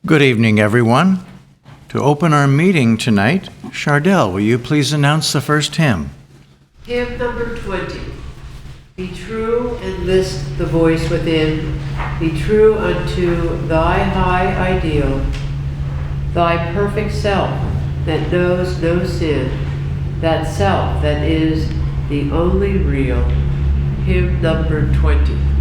Good evening, everyone. To open our meeting tonight, Chardell, will you please announce the first hymn? Hymn number 20. Be true and list the voice within. Be true unto thy high ideal, thy perfect self that knows no sin, that self that is the only real. Hymn number 20.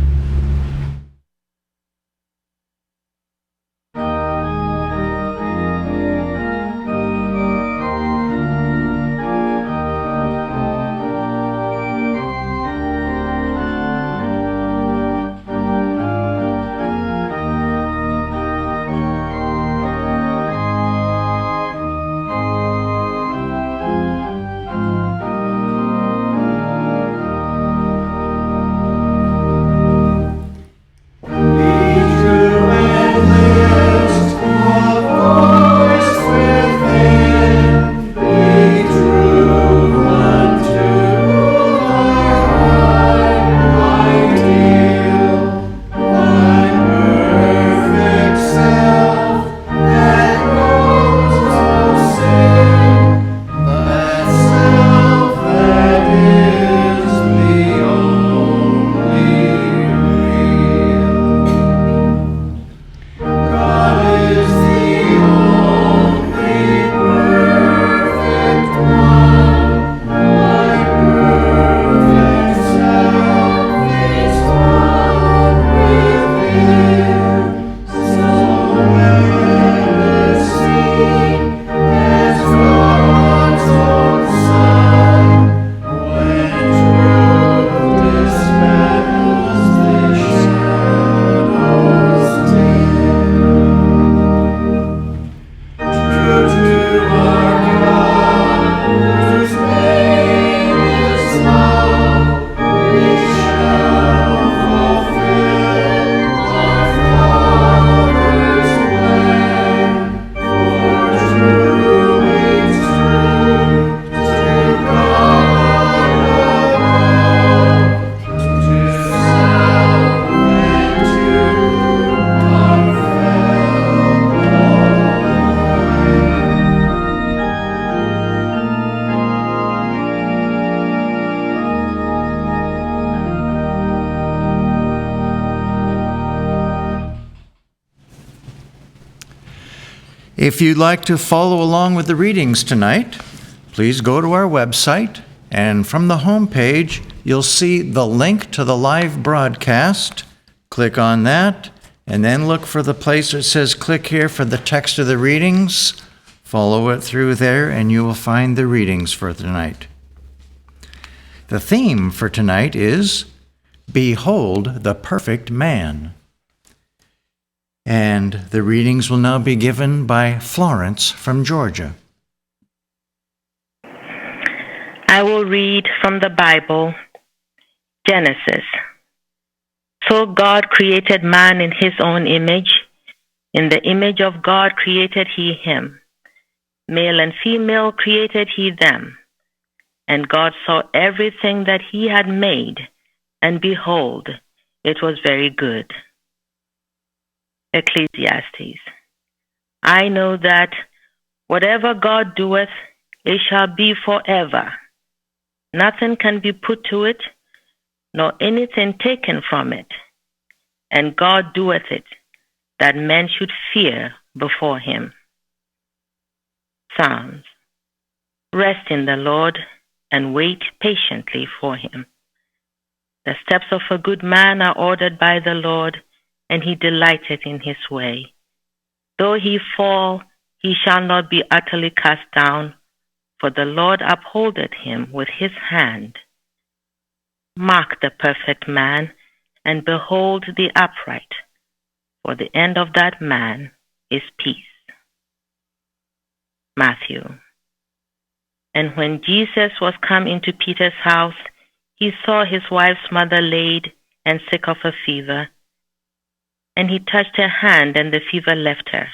If you'd like to follow along with the readings tonight, please go to our website, and from the home page, you'll see the link to the live broadcast. Click on that, and then look for the place that says click here for the text of the readings. Follow it through there, and you will find the readings for tonight. The theme for tonight is Behold the Perfect Man. And the readings will now be given by Florence from Georgia. I will read from the Bible, Genesis. So God created man in his own image. In the image of God created he him. Male and female created he them. And God saw everything that he had made, and behold, it was very good. Ecclesiastes. I know that whatever God doeth, it shall be forever. Nothing can be put to it, nor anything taken from it. And God doeth it, that men should fear before him. Psalms. Rest in the Lord, and wait patiently for him. The steps of a good man are ordered by the Lord, and he delighteth in his way. Though he fall, he shall not be utterly cast down, for the Lord upholdeth him with his hand. Mark the perfect man, and behold the upright, for the end of that man is peace. Matthew. And when Jesus was come into Peter's house, he saw his wife's mother laid and sick of a fever. And he touched her hand, and the fever left her.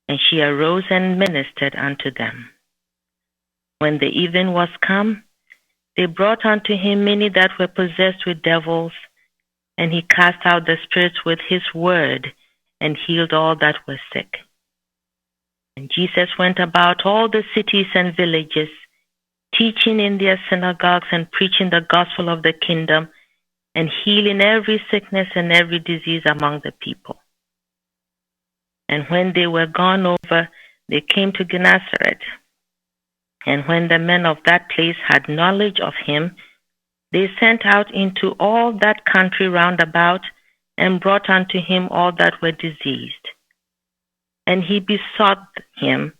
And she arose and ministered unto them. When the even was come, they brought unto him many that were possessed with devils, and he cast out the spirits with his word, and healed all that were sick. And Jesus went about all the cities and villages, teaching in their synagogues and preaching the gospel of the kingdom, and healing every sickness and every disease among the people. And when they were gone over, they came to Gennesaret. And when the men of that place had knowledge of him, they sent out into all that country round about, and brought unto him all that were diseased. And he besought him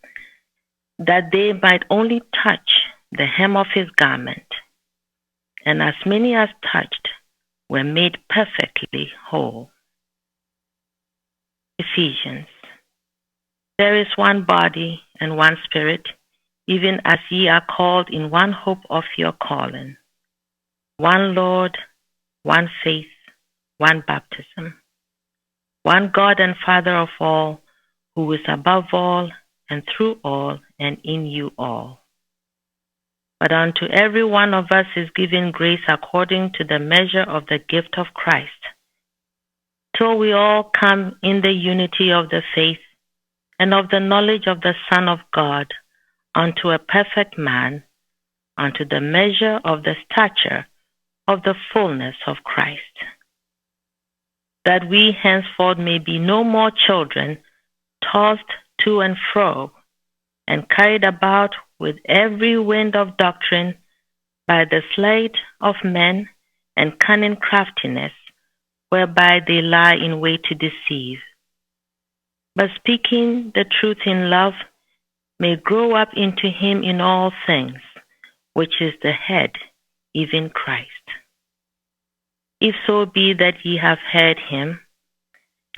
that they might only touch the hem of his garment. And as many as touched were made perfectly whole. Ephesians. There is one body and one Spirit, even as ye are called in one hope of your calling. One Lord, one faith, one baptism. One God and Father of all, who is above all, and through all, and in you all. But unto every one of us is given grace according to the measure of the gift of Christ, till we all come in the unity of the faith and of the knowledge of the Son of God, unto a perfect man, unto the measure of the stature of the fullness of Christ. That we henceforth may be no more children, tossed to and fro, and carried about with every wind of doctrine, by the sleight of men and cunning craftiness, whereby they lie in wait to deceive. But speaking the truth in love, may grow up into him in all things, which is the head, even Christ. If so be that ye have heard him,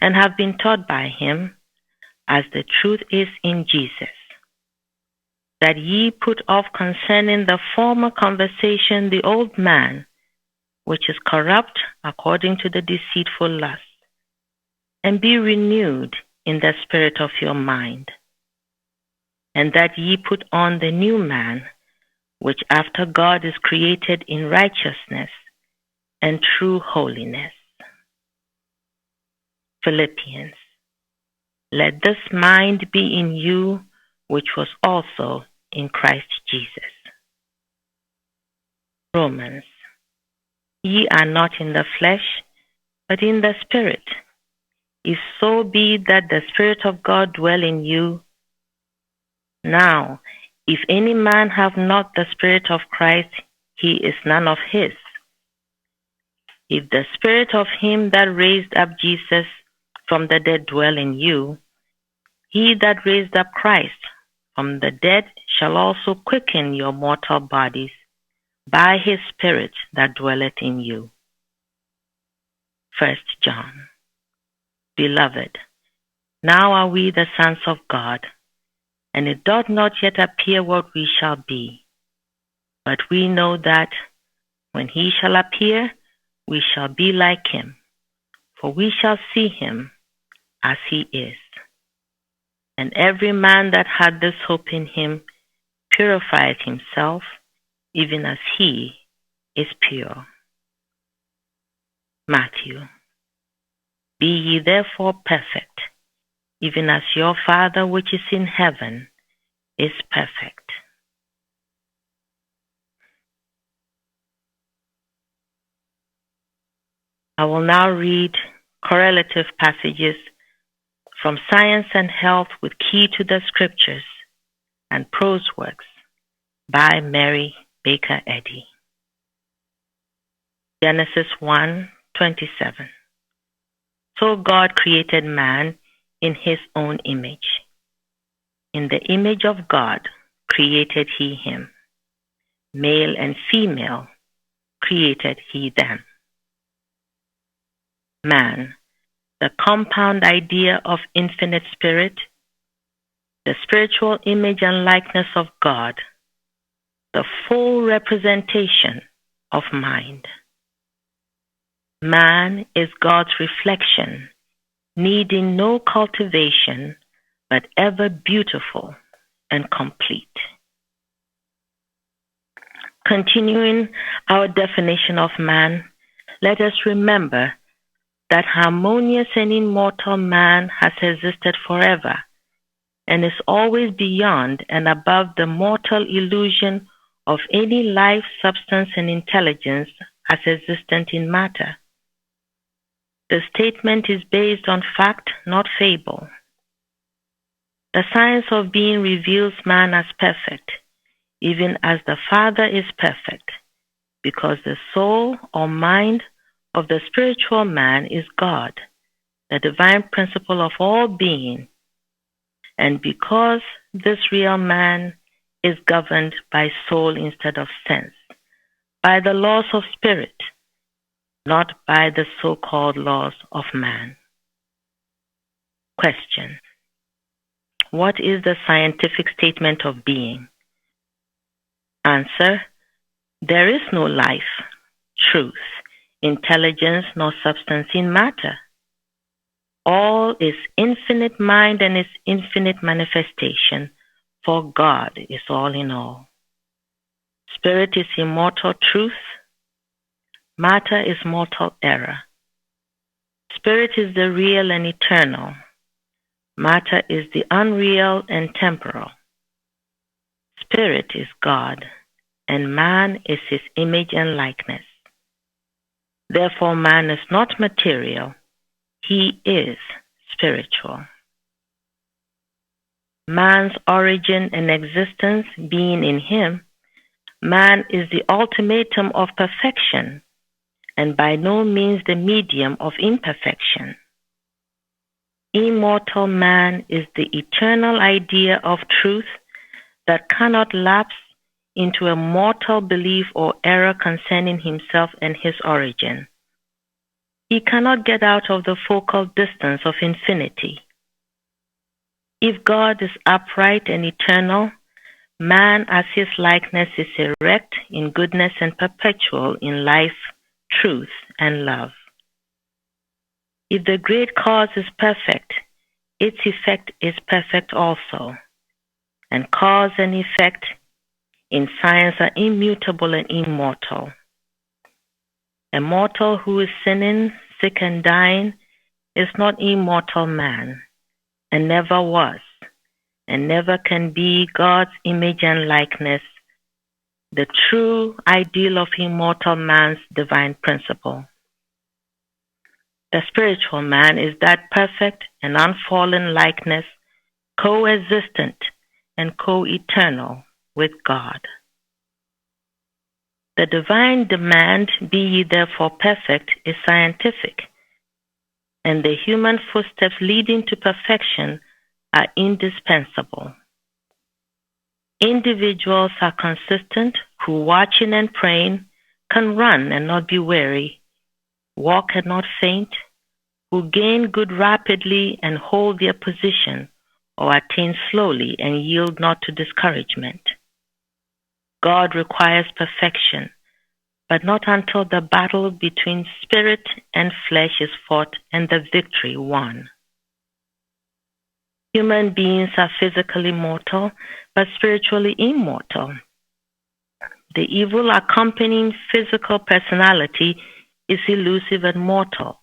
and have been taught by him, as the truth is in Jesus, that ye put off concerning the former conversation the old man, which is corrupt according to the deceitful lust, and be renewed in the spirit of your mind, and that ye put on the new man, which after God is created in righteousness and true holiness. Philippians. Let this mind be in you, which was also in Christ Jesus. Romans. Ye are not in the flesh, but in the Spirit, if so be that the Spirit of God dwell in you. Now, if any man have not the Spirit of Christ, he is none of his. If the Spirit of him that raised up Jesus from the dead dwell in you, he that raised up Christ from the dead shall also quicken your mortal bodies by his Spirit that dwelleth in you. 1 John. Beloved, now are we the sons of God, and it doth not yet appear what we shall be. But we know that when he shall appear, we shall be like him, for we shall see him as he is. And every man that had this hope in him purified himself, even as he is pure. Matthew. Be ye therefore perfect, even as your Father which is in heaven is perfect. I will now read correlative passages from Science and Health with Key to the Scriptures and Prose Works by Mary Baker Eddy. Genesis 1:27. So God created man in his own image. In the image of God created he him. Male and female created he them. Man, the compound idea of infinite spirit, the spiritual image and likeness of God, the full representation of mind. Man is God's reflection, needing no cultivation, but ever beautiful and complete. Continuing our definition of man, let us remember that harmonious and immortal man has existed forever and is always beyond and above the mortal illusion of any life, substance, and intelligence as existent in matter. The statement is based on fact, not fable. The science of being reveals man as perfect, even as the Father is perfect, because the soul or mind of the spiritual man is God, the divine principle of all being, and because this real man is governed by soul instead of sense, by the laws of spirit, not by the so-called laws of man. Question: what is the scientific statement of being? Answer: there is no life, truth, intelligence, nor substance in matter. All is infinite mind and its infinite manifestation, for God is all in all. Spirit is immortal truth. Matter is mortal error. Spirit is the real and eternal. Matter is the unreal and temporal. Spirit is God, and man is his image and likeness. Therefore, man is not material. He is spiritual. Man's origin and existence being in him, man is the ultimatum of perfection, and by no means the medium of imperfection. Immortal man is the eternal idea of truth that cannot lapse into a mortal belief or error concerning himself and his origin. He cannot get out of the focal distance of infinity. If God is upright and eternal, man as his likeness is erect in goodness and perpetual in life, truth, and love. If the great cause is perfect, its effect is perfect also, and cause and effect in science are immutable and immortal. A mortal who is sinning, sick, and dying is not immortal man, and never was, and never can be God's image and likeness, the true ideal of immortal man's divine principle. The spiritual man is that perfect and unfallen likeness, co-existent and co-eternal with God. The divine demand, be ye therefore perfect, is scientific, and the human footsteps leading to perfection are indispensable. Individuals are consistent who, watching and praying, can run and not be weary, walk and not faint, who gain good rapidly and hold their position, or attain slowly and yield not to discouragement. God requires perfection, but not until the battle between spirit and flesh is fought and the victory won. Human beings are physically mortal, but spiritually immortal. The evil accompanying physical personality is elusive and mortal,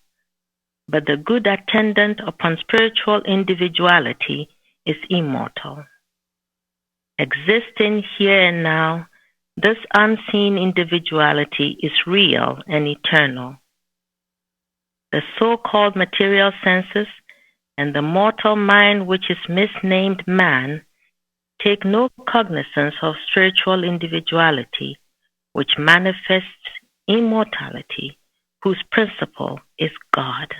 but the good attendant upon spiritual individuality is immortal. Existing here and now, this unseen individuality is real and eternal. The so-called material senses and the mortal mind, which is misnamed man, take no cognizance of spiritual individuality, which manifests immortality, whose principle is God.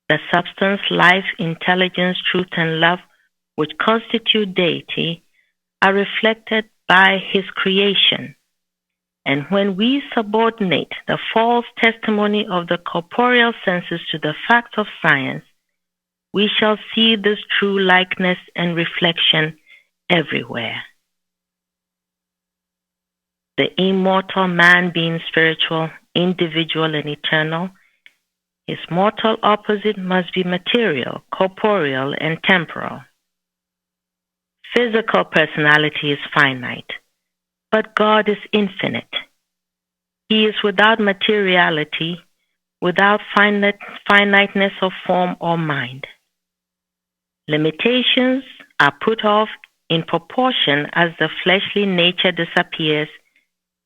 The substance, life, intelligence, truth, and love, which constitute deity, are reflected by his creation. And when we subordinate the false testimony of the corporeal senses to the facts of science, we shall see this true likeness and reflection everywhere. The immortal man being spiritual, individual, and eternal, his mortal opposite must be material, corporeal, and temporal. Physical personality is finite, but God is infinite. He is without materiality, without finiteness of form or mind. Limitations are put off in proportion as the fleshly nature disappears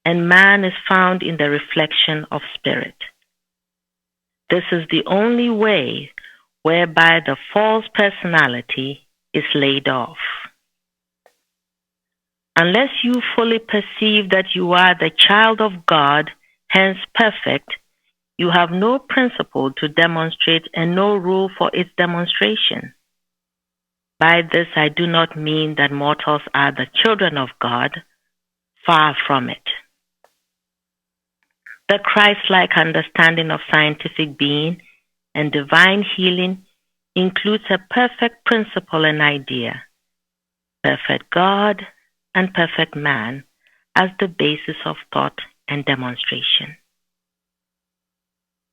and man is found in the reflection of spirit. This is the only way whereby the false personality is laid off. Unless you fully perceive that you are the child of God, hence perfect, you have no principle to demonstrate and no rule for its demonstration. By this I do not mean that mortals are the children of God, far from it. The Christ-like understanding of scientific being and divine healing includes a perfect principle and idea, perfect God and perfect man as the basis of thought and demonstration.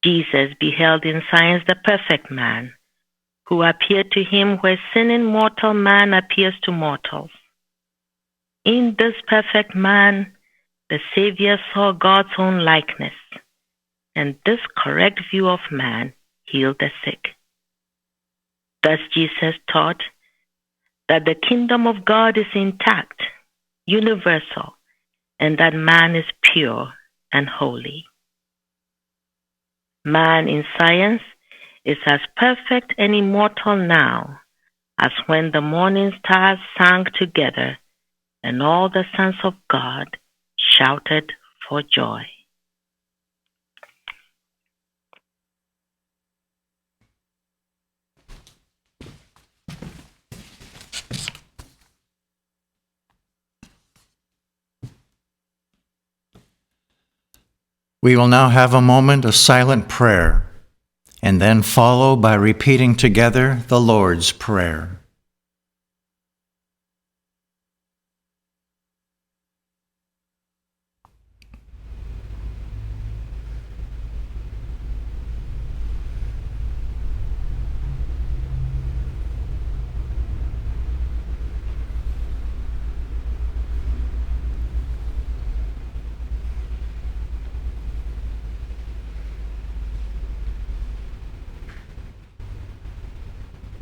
Jesus beheld in science the perfect man, who appeared to him where sinning mortal man appears to mortals. In this perfect man, the Savior saw God's own likeness, and this correct view of man healed the sick. Thus Jesus taught that the kingdom of God is intact, universal, and that man is pure and holy. Man in science is as perfect and immortal now as when the morning stars sang together and all the sons of God shouted for joy. We will now have a moment of silent prayer, and then follow by repeating together the Lord's Prayer.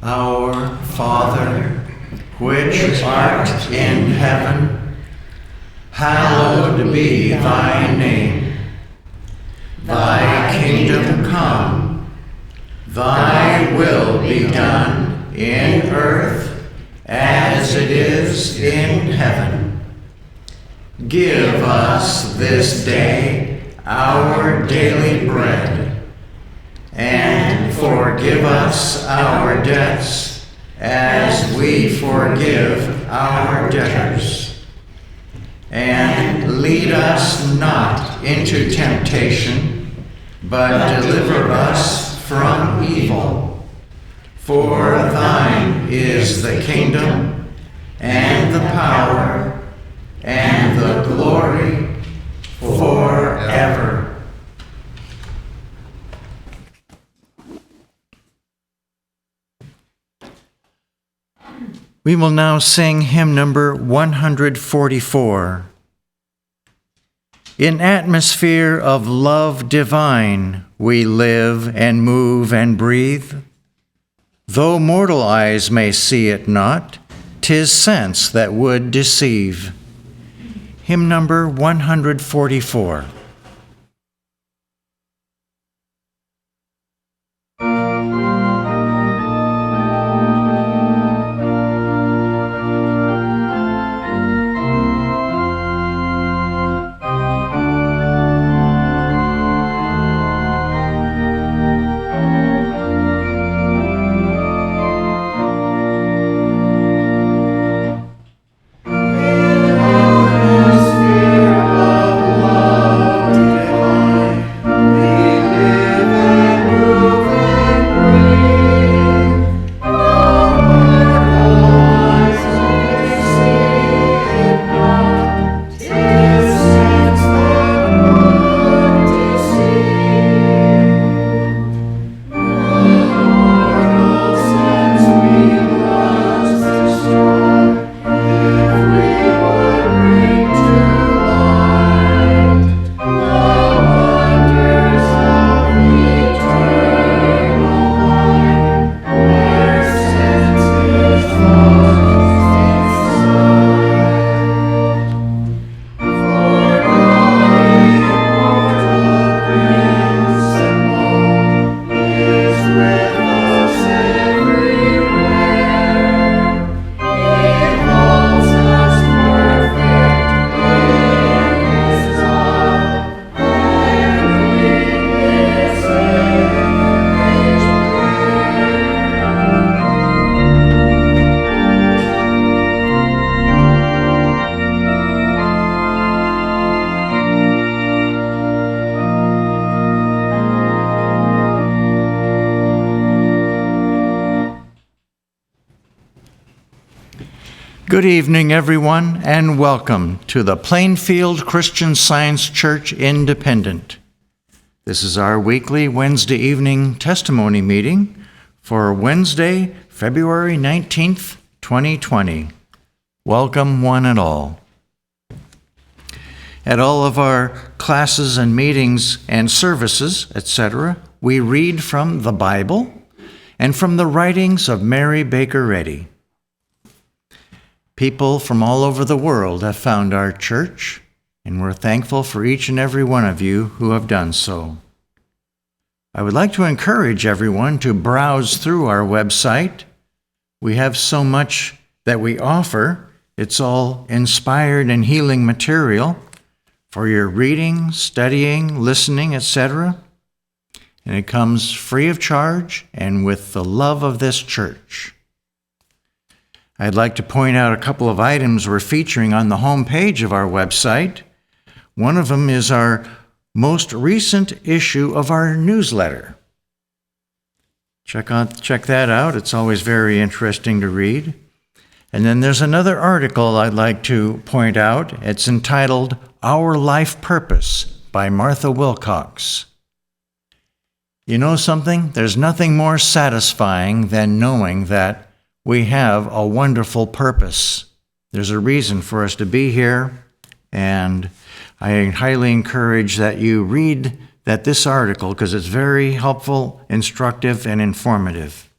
Our Father, which art in heaven, hallowed be thy name. Thy kingdom come, thy will be done in earth as it is in heaven. Give us this day our daily bread, and forgive us our debts as we forgive our debtors. And lead us not into temptation, but deliver us from evil. For thine is the kingdom, and the power, and the glory, forever. We will now sing hymn number 144. In atmosphere of love divine, we live and move and breathe. Though mortal eyes may see it not, 'tis sense that would deceive. Hymn number 144. Atmosphere of love Good evening, everyone, and welcome to the Plainfield Christian Science Church Independent. This is our weekly Wednesday evening testimony meeting for Wednesday, February 19th, 2020. Welcome, one and all. At all of our classes and meetings and services, etc., we read from the Bible and from the writings of Mary Baker Eddy. People from all over the world have found our church, and we're thankful for each and every one of you who have done so. I would like to encourage everyone to browse through our website. We have so much that we offer. It's all inspired and healing material for your reading, studying, listening, etc. And it comes free of charge and with the love of this church. I'd like to point out a couple of items we're featuring on the home page of our website. One of them is our most recent issue of our newsletter. Check that out. It's always very interesting to read. And then there's another article I'd like to point out. It's entitled Our Life Purpose by Martha Wilcox. You know something? There's nothing more satisfying than knowing that we have a wonderful purpose. There's a reason for us to be here, and I highly encourage that you read this article because it's very helpful, instructive, and informative.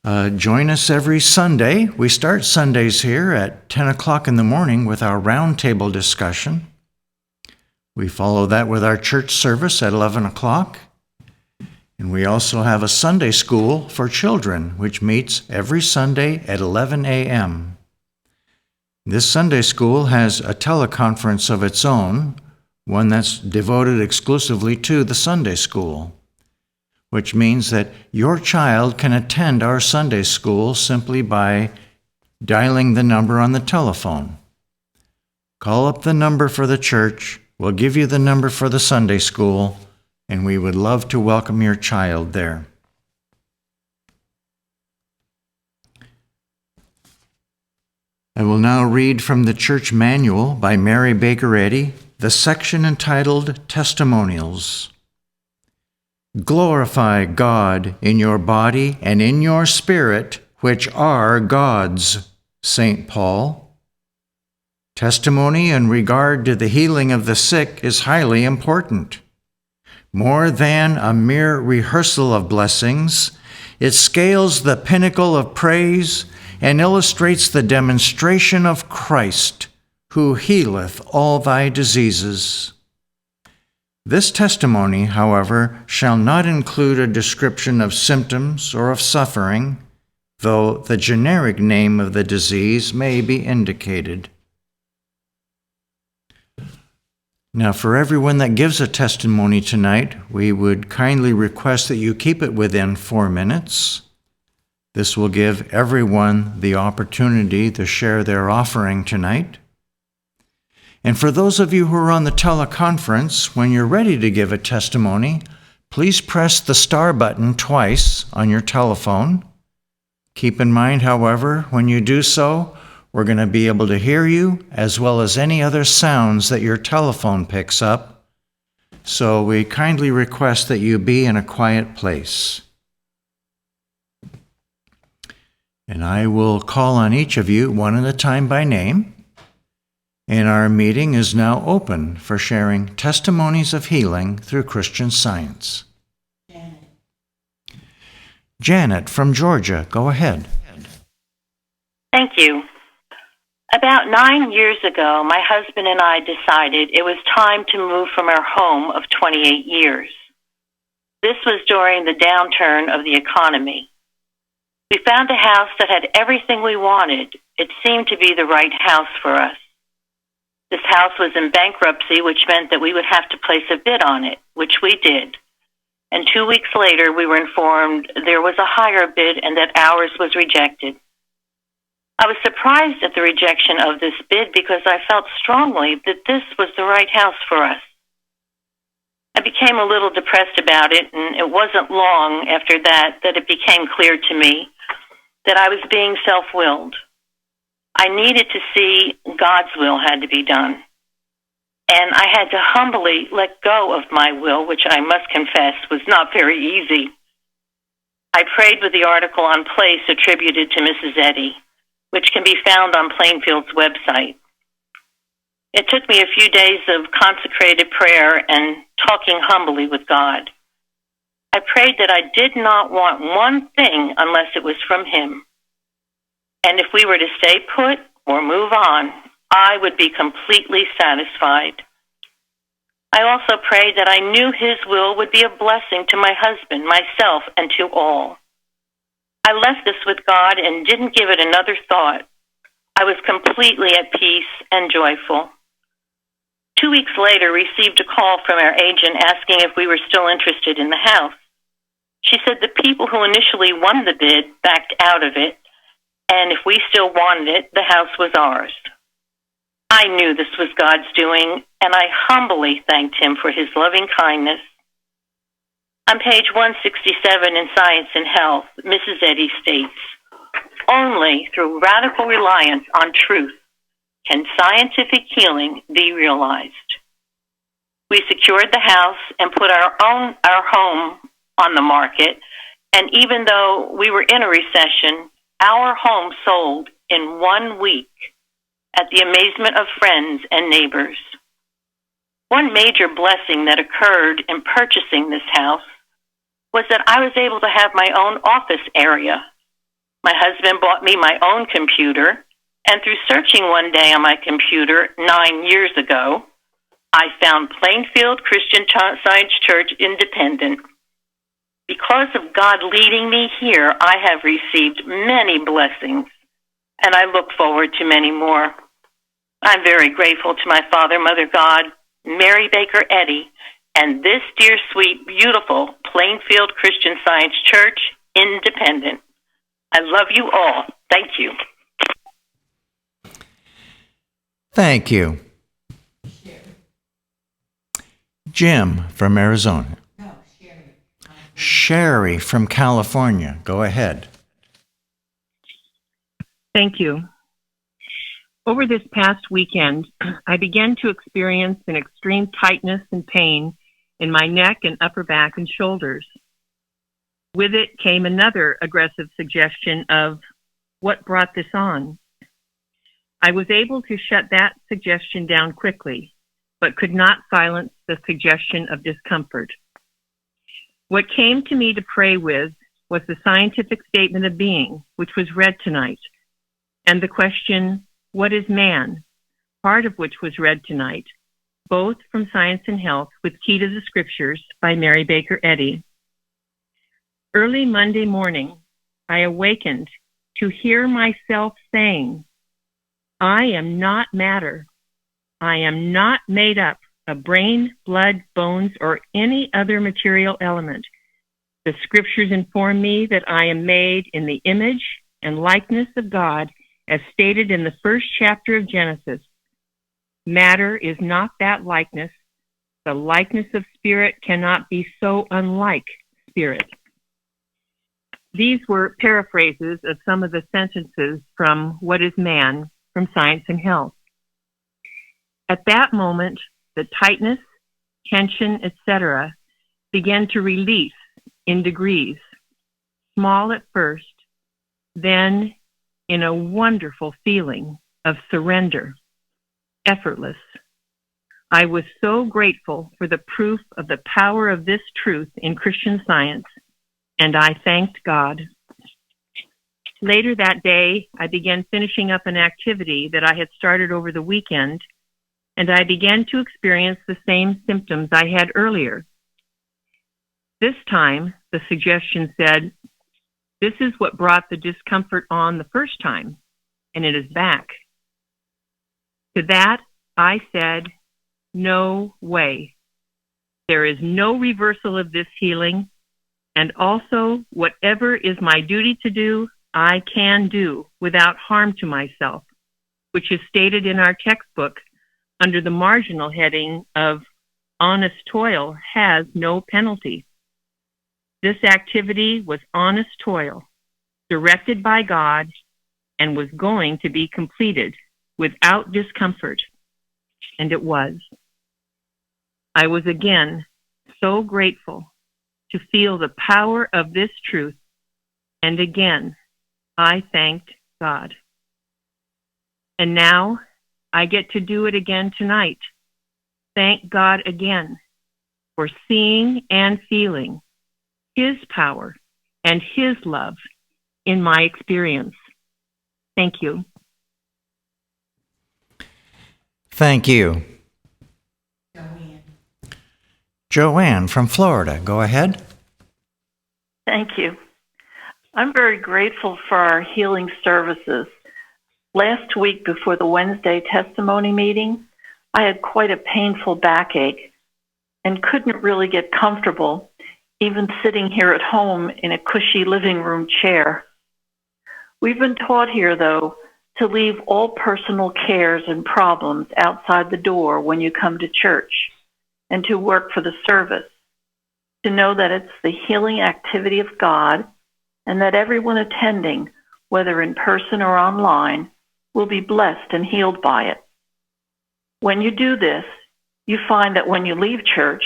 Join us every Sunday. We start Sundays here at 10 o'clock in the morning with our roundtable discussion. We follow that with our church service at 11 o'clock. And we also have a Sunday school for children, which meets every Sunday at 11 a.m. This Sunday school has a teleconference of its own, one that's devoted exclusively to the Sunday school, which means that your child can attend our Sunday school simply by dialing the number on the telephone. Call up the number for the church, we'll give you the number for the Sunday school, and we would love to welcome your child there. I will now read from the Church Manual by Mary Baker Eddy, the section entitled Testimonials. Glorify God in your body and in your spirit, which are God's, St. Paul. Testimony in regard to the healing of the sick is highly important. More than a mere rehearsal of blessings, it scales the pinnacle of praise and illustrates the demonstration of Christ, who healeth all thy diseases. This testimony, however, shall not include a description of symptoms or of suffering, though the generic name of the disease may be indicated. Now, for everyone that gives a testimony tonight, we would kindly request that you keep it within 4 minutes. This will give everyone the opportunity to share their offering tonight. And for those of you who are on the teleconference, when you're ready to give a testimony, please press the star button twice on your telephone. Keep in mind, however, when you do so, we're going to be able to hear you as well as any other sounds that your telephone picks up. So we kindly request that you be in a quiet place. And I will call on each of you one at a time by name. And our meeting is now open for sharing testimonies of healing through Christian Science. Janet from Georgia, go ahead. Thank you. About 9 years ago, my husband and I decided it was time to move from our home of 28 years. This was during the downturn of the economy. We found a house that had everything we wanted. It seemed to be the right house for us. This house was in bankruptcy, which meant that we would have to place a bid on it, which we did. And 2 weeks later, we were informed there was a higher bid and that ours was rejected. I was surprised at the rejection of this bid because I felt strongly that this was the right house for us. I became a little depressed about it, and it wasn't long after that it became clear to me that I was being self-willed. I needed to see God's will had to be done. And I had to humbly let go of my will, which I must confess was not very easy. I prayed with the article on place attributed to Mrs. Eddy, which can be found on Plainfield's website. It took me a few days of consecrated prayer and talking humbly with God. I prayed that I did not want one thing unless it was from Him. And if we were to stay put or move on, I would be completely satisfied. I also prayed that I knew His will would be a blessing to my husband, myself, and to all. I left this with God and didn't give it another thought. I was completely at peace and joyful. 2 weeks later, received a call from our agent asking if we were still interested in the house. She said the people who initially won the bid backed out of it, and if we still wanted it, the house was ours. I knew this was God's doing, and I humbly thanked Him for His loving kindness. On page 167 in Science and Health, Mrs. Eddy states, "Only through radical reliance on truth can scientific healing be realized." We secured the house and put our home on the market, and even though we were in a recession, our home sold in 1 week, at the amazement of friends and neighbors. One major blessing that occurred in purchasing this house was that I was able to have my own office area. My husband bought me my own computer, and through searching one day on my computer 9 years ago, I found Plainfield Christian Science Church Independent. Because of God leading me here, I have received many blessings, and I look forward to many more. I'm very grateful to my Father, Mother God, Mary Baker Eddy, and this dear, sweet, beautiful Plainfield Christian Science Church Independent. I love you all. Thank you. Thank you. Jim from Arizona. Sherry from California. Go ahead. Thank you. Over this past weekend, I began to experience an extreme tightness and pain in my neck and upper back and shoulders. With it came another aggressive suggestion of what brought this on. I was able to shut that suggestion down quickly, but could not silence the suggestion of discomfort. What came to me to pray with was the scientific statement of being, which was read tonight, and the question, what is man? Part of which was read tonight, both from Science and Health with Key to the Scriptures by Mary Baker Eddy. Early Monday morning, I awakened to hear myself saying, I am not matter. I am not made up of brain, blood, bones, or any other material element. The Scriptures inform me that I am made in the image and likeness of God, as stated in the first chapter of Genesis. Matter is not that likeness. The likeness of spirit cannot be so unlike spirit. These were paraphrases of some of the sentences from What is Man from Science and Health. At that moment, the tightness, tension, etc., began to release in degrees, small at first, then in a wonderful feeling of surrender, effortless. I was so grateful for the proof of the power of this truth in Christian Science, and I thanked God. Later that day, I began finishing up an activity that I had started over the weekend, and I began to experience the same symptoms I had earlier. This time, the suggestion said, this is what brought the discomfort on the first time, and it is back. To that, I said, no way. There is no reversal of this healing, and also whatever is my duty to do, I can do without harm to myself, which is stated in our textbook under the marginal heading of honest toil has no penalty. This activity was honest toil. directed by God, and was going to be completed without discomfort. And it was. I was again so grateful to feel the power of this truth, and again, I thanked God. And now I get to do it again tonight. Thank God again for seeing and feeling His power and His love in my experience. Thank you. Thank you. Joanne from Florida, go ahead. Thank you. I'm very grateful for our healing services. Last week, before the Wednesday testimony meeting, I had quite a painful backache and couldn't really get comfortable, even sitting here at home in a cushy living room chair. We've been taught here, though, to leave all personal cares and problems outside the door when you come to church, and to work for the service, to know that it's the healing activity of God, and that everyone attending, whether in person or online, will be blessed and healed by it. When you do this, you find that when you leave church,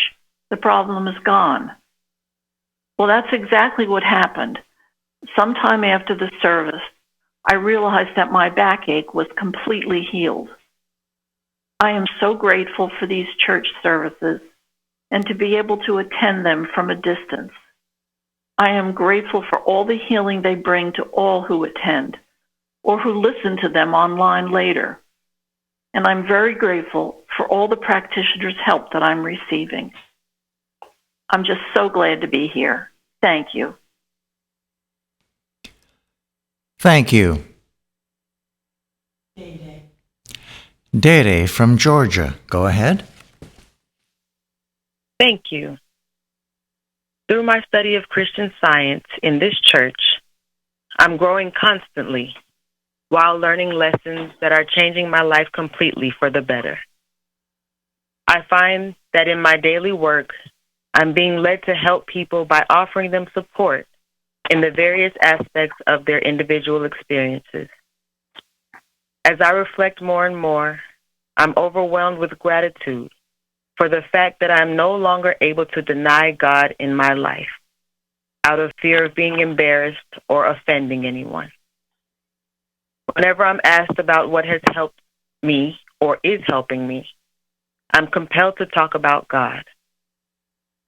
the problem is gone. Well, that's exactly what happened. Sometime after the service, I realized that my backache was completely healed. I am so grateful for these church services and to be able to attend them from a distance. I am grateful for all the healing they bring to all who attend or who listen to them online later. And I'm very grateful for all the practitioners' help that I'm receiving. I'm just so glad to be here. Thank you. Thank you. Dede from Georgia, go ahead. Thank you. Through my study of Christian Science in this church, I'm growing constantly while learning lessons that are changing my life completely for the better. I find that in my daily work, I'm being led to help people by offering them support in the various aspects of their individual experiences. As I reflect more and more, I'm overwhelmed with gratitude for the fact that I'm no longer able to deny God in my life out of fear of being embarrassed or offending anyone. Whenever I'm asked about what has helped me or is helping me, I'm compelled to talk about God.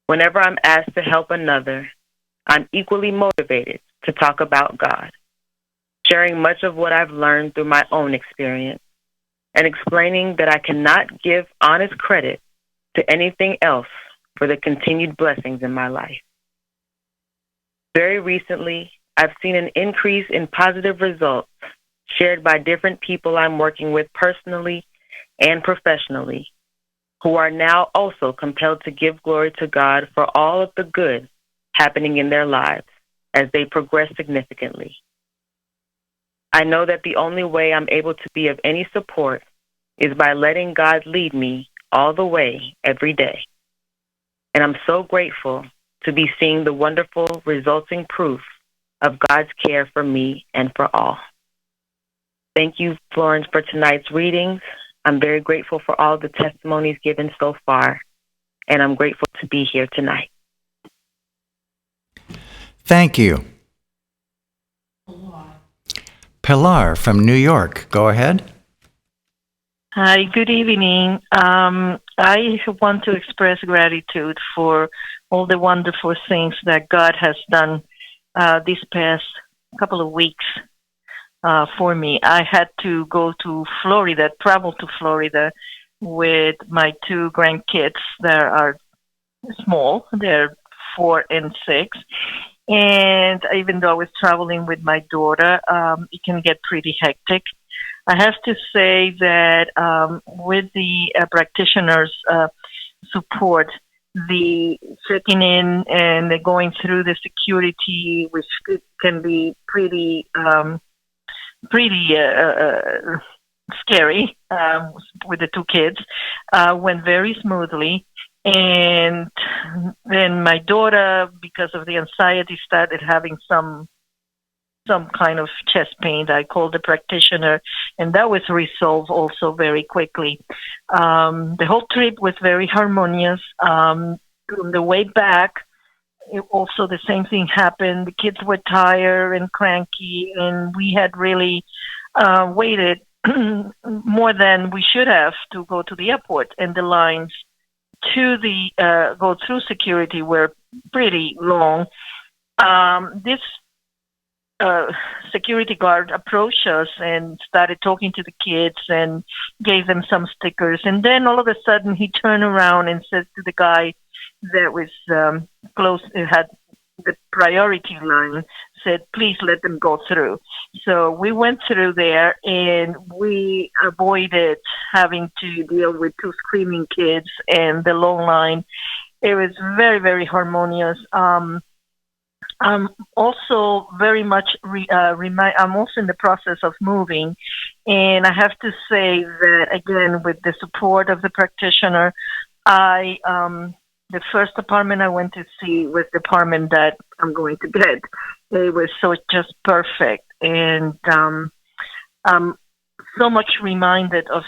Whenever I'm asked to help another, I'm equally motivated to talk about God, sharing much of what I've learned through my own experience and explaining that I cannot give honest credit to anything else for the continued blessings in my life. Very recently, I've seen an increase in positive results shared by different people I'm working with personally and professionally, who are now also compelled to give glory to God for all of the good happening in their lives as they progress significantly. I know that the only way I'm able to be of any support is by letting God lead me all the way every day. And I'm so grateful to be seeing the wonderful resulting proof of God's care for me and for all. Thank you, Florence, for tonight's readings. I'm very grateful for all the testimonies given so far, and I'm grateful to be here tonight. Thank you. Pilar from New York, go ahead. Hi, good evening. I want to express gratitude for all the wonderful things that God has done these past couple of weeks for me. I had to go to Florida, travel to Florida with my two grandkids that are small. They're 4 and 6. And even though I was traveling with my daughter, it can get pretty hectic. I have to say that with the practitioners' support, the checking in and the going through the security, which can be pretty scary with the two kids, went very smoothly. And then my daughter, because of the anxiety, started having some some kind of chest pain. I called the practitioner, and that was resolved also very quickly. The whole trip was very harmonious. On the way back, also the same thing happened. The kids were tired and cranky, and we had really waited more than we should have to go to the airport, and the lines to the go through security were pretty long. This security guard approached us and started talking to the kids and gave them some stickers, and then all of a sudden he turned around and said to the guy that was close, had the priority line, said, please let them go through. So we went through there, and we avoided having to deal with two screaming kids and the long line. It was very, very harmonious. I'm also very much I'm also in the process of moving, and I have to say that, again, with the support of the practitioner, the first apartment I went to see was the apartment that I'm going to get. It was so just perfect, and I'm so much reminded of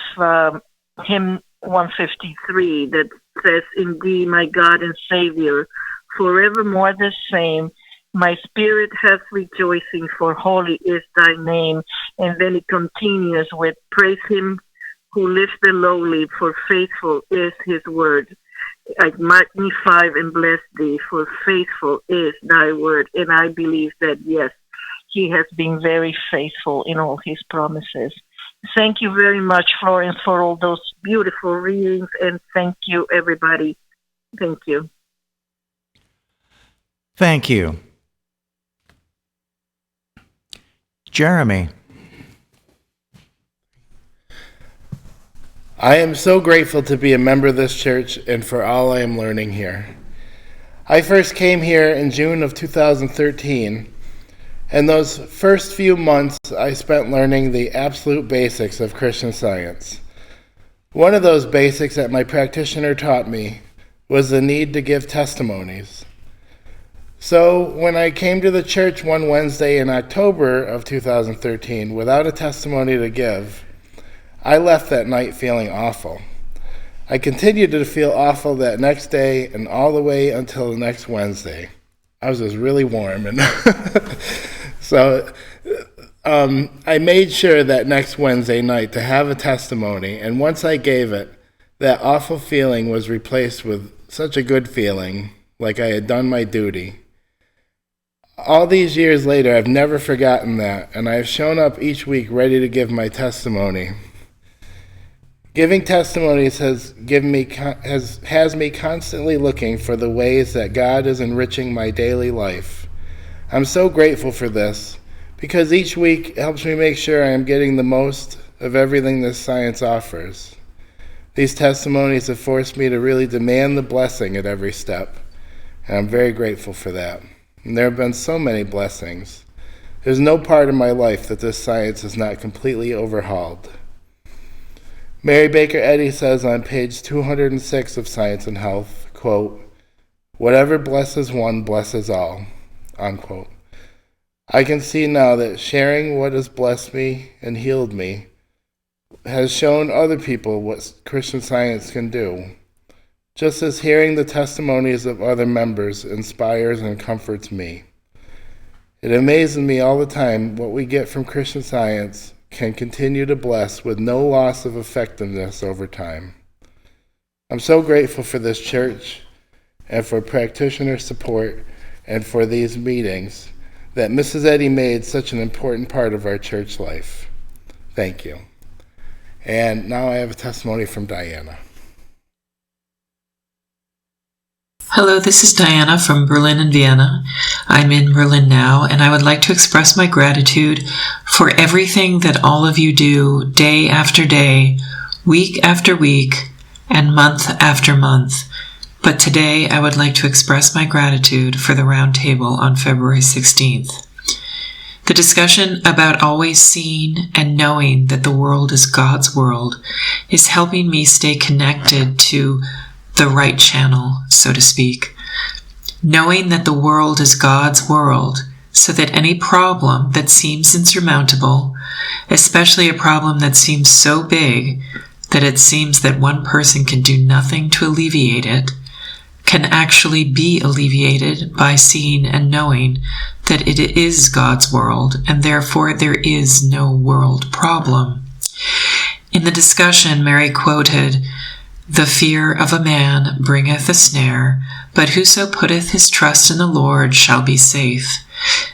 hymn 153 that says, "In thee, my God and Savior, forevermore the same. My spirit has rejoicing, for holy is thy name." And then it continues with, "Praise him who lifts the lowly, for faithful is his word. I magnify and bless thee, for faithful is thy word." And I believe that, yes, he has been very faithful in all his promises. Thank you very much, Florence, for all those beautiful readings, and thank you, everybody. Thank you. Thank you. Jeremy. I am so grateful to be a member of this church and for all I am learning here. I first came here in June of 2013, and those first few months I spent learning the absolute basics of Christian Science. One of those basics that my practitioner taught me was the need to give testimonies. So when I came to the church one Wednesday in October of 2013 without a testimony to give, I left that night feeling awful. I continued to feel awful that next day and all the way until the next Wednesday. I was just really warm. And so I made sure that next Wednesday night to have a testimony. And once I gave it, that awful feeling was replaced with such a good feeling, like I had done my duty. All these years later, I've never forgotten that, and I have shown up each week ready to give my testimony. Giving testimonies has me constantly looking for the ways that God is enriching my daily life. I'm so grateful for this, because each week helps me make sure I am getting the most of everything this science offers. These testimonies have forced me to really demand the blessing at every step, and I'm very grateful for that. And there have been so many blessings. There's no part of my life that this science has not completely overhauled. Mary Baker Eddy says on page 206 of Science and Health, quote, "Whatever blesses one blesses all," unquote. I can see now that sharing what has blessed me and healed me has shown other people what Christian Science can do, just as hearing the testimonies of other members inspires and comforts me. It amazes me all the time what we get from Christian Science can continue to bless with no loss of effectiveness over time. I'm so grateful for this church and for practitioner support and for these meetings that Mrs. Eddy made such an important part of our church life. Thank you. And now I have a testimony from Diana. Hello, this is Diana from Berlin and Vienna. I'm in Berlin now, and I would like to express my gratitude for everything that all of you do day after day, week after week, and month after month. But today I would like to express my gratitude for the round table on February 16th. The discussion about always seeing and knowing that the world is God's world is helping me stay connected to the right channel, so to speak. Knowing that the world is God's world so that any problem that seems insurmountable, especially a problem that seems so big that it seems that one person can do nothing to alleviate it, can actually be alleviated by seeing and knowing that it is God's world, and therefore there is no world problem. In the discussion, Mary quoted, "The fear of a man bringeth a snare, but whoso putteth his trust in the Lord shall be safe,"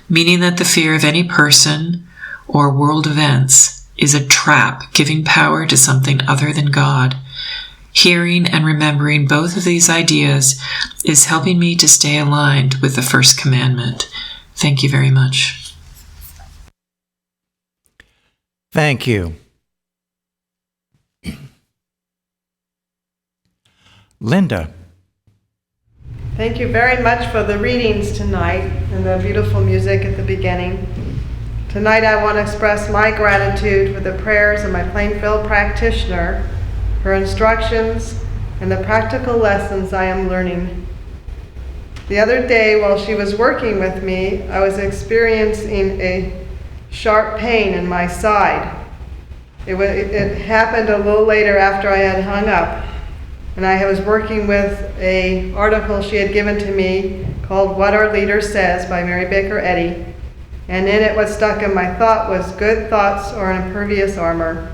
meaning that the fear of any person or world events is a trap giving power to something other than God. Hearing and remembering both of these ideas is helping me to stay aligned with the first commandment. Thank you very much. Thank you. Linda. Thank you very much for the readings tonight and the beautiful music at the beginning. Tonight I want to express my gratitude for the prayers of my Plainfield practitioner, her instructions, and the practical lessons I am learning. The other day while she was working with me, I was experiencing a sharp pain in my side. It happened a little later after I had hung up, and I was working with an article she had given to me called What Our Leader Says by Mary Baker Eddy, and in it what stuck in my thought was good thoughts are an impervious armor.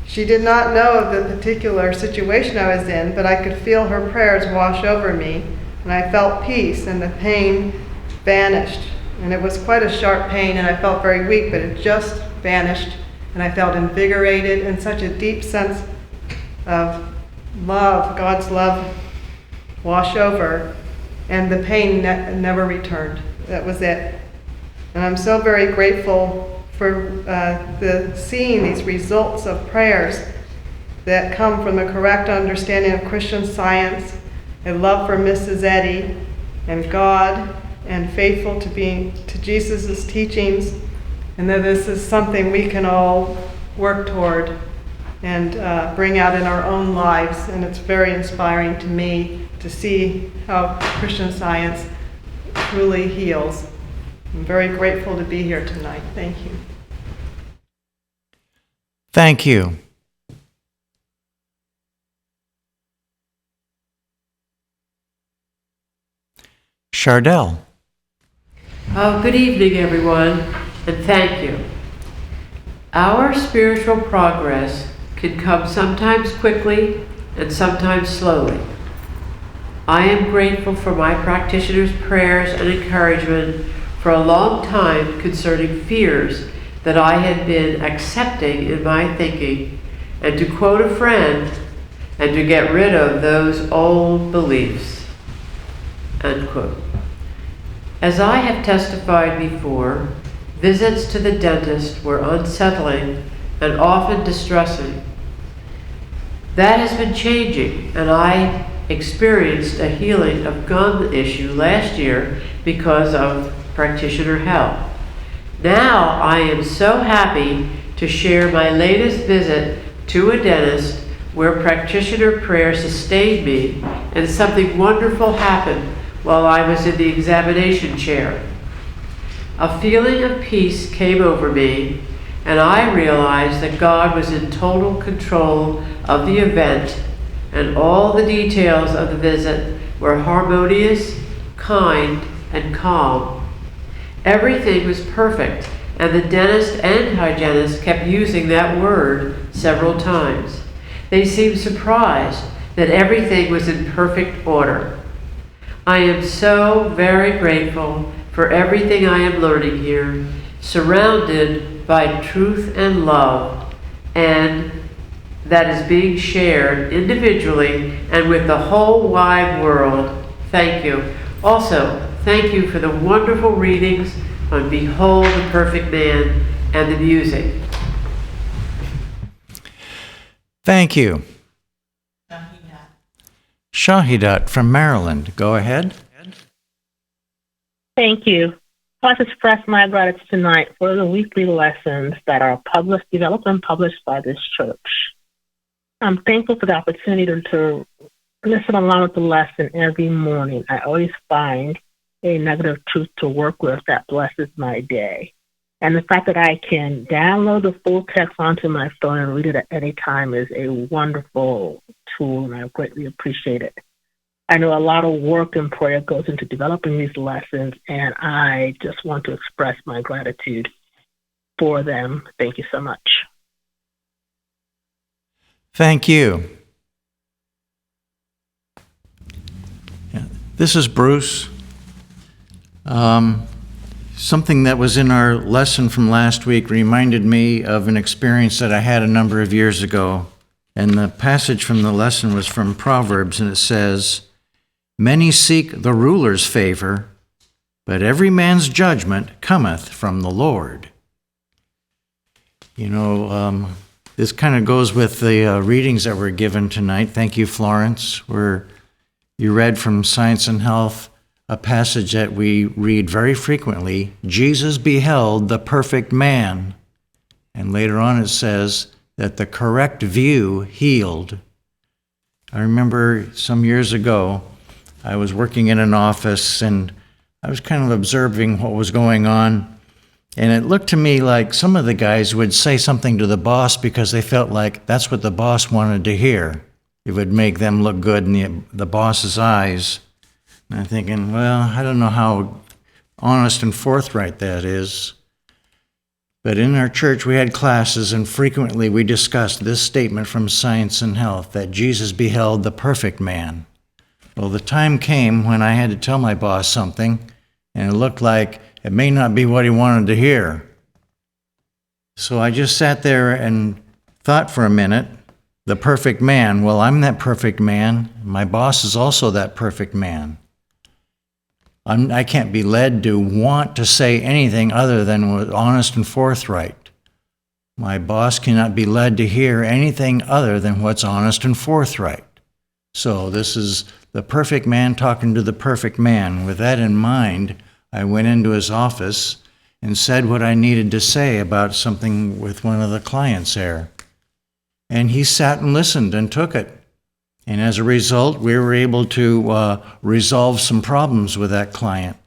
She did not know of the particular situation I was in, but I could feel her prayers wash over me, and I felt peace, and the pain vanished. And it was quite a sharp pain, and I felt very weak, but it just vanished, and I felt invigorated and such a deep sense of love, God's love, wash over, and the pain never returned. That was it. And I'm so very grateful for seeing these results of prayers that come from a correct understanding of Christian Science, a love for Mrs. Eddy and God, and faithful to Jesus' teachings, and that this is something we can all work toward and bring out in our own lives. And it's very inspiring to me to see how Christian Science truly heals. I'm very grateful to be here tonight. Thank you. Thank you. Chardell. Good evening, everyone, and thank you. Our spiritual progress can come sometimes quickly and sometimes slowly. I am grateful for my practitioner's prayers and encouragement for a long time concerning fears that I had been accepting in my thinking, and to quote a friend, and to get rid of those old beliefs, unquote. As I have testified before, visits to the dentist were unsettling and often distressing. That has been changing, and I experienced a healing of gum issue last year because of practitioner help. Now I am so happy to share my latest visit to a dentist where practitioner prayer sustained me, and something wonderful happened while I was in the examination chair. A feeling of peace came over me, and I realized that God was in total control of the event, and all the details of the visit were harmonious, kind, and calm. Everything was perfect, and the dentist and hygienist kept using that word several times. They seemed surprised that everything was in perfect order. I am so very grateful for everything I am learning here, surrounded by truth and love, and that is being shared individually and with the whole wide world. Thank you. Also, thank you for the wonderful readings on Behold the Perfect Man and the music. Thank you. Shahidat from Maryland. Go ahead. Thank you. I'd like to express my gratitude tonight for the weekly lessons that are developed and published by this church. I'm thankful for the opportunity to listen along with the lesson every morning. I always find a negative truth to work with that blesses my day. And the fact that I can download the full text onto my phone and read it at any time is a wonderful tool, and I greatly appreciate it. I know a lot of work and prayer goes into developing these lessons, and I just want to express my gratitude for them. Thank you so much. Thank you. Yeah, this is Bruce. Something that was in our lesson from last week reminded me of an experience that I had a number of years ago. And the passage from the lesson was from Proverbs, and it says, "Many seek the ruler's favor, but every man's judgment cometh from the Lord." You know, this kind of goes with the readings that were given tonight. Thank you, Florence, where you read from Science and Health a passage that we read very frequently. Jesus beheld the perfect man. And later on it says that the correct view healed. I remember some years ago, I was working in an office and I was kind of observing what was going on. And it looked to me like some of the guys would say something to the boss because they felt like that's what the boss wanted to hear. It would make them look good in the boss's eyes. And I'm thinking, well, I don't know how honest and forthright that is. But in our church, we had classes, and frequently we discussed this statement from Science and Health, that Jesus beheld the perfect man. Well, the time came when I had to tell my boss something, and it looked like it may not be what he wanted to hear. So I just sat there and thought for a minute, the perfect man. Well, I'm that perfect man. My boss is also that perfect man. I can't be led to want to say anything other than what's honest and forthright. My boss cannot be led to hear anything other than what's honest and forthright. So this is the perfect man talking to the perfect man. With that in mind, I went into his office and said what I needed to say about something with one of the clients there. And he sat and listened and took it. And as a result, we were able to resolve some problems with that client.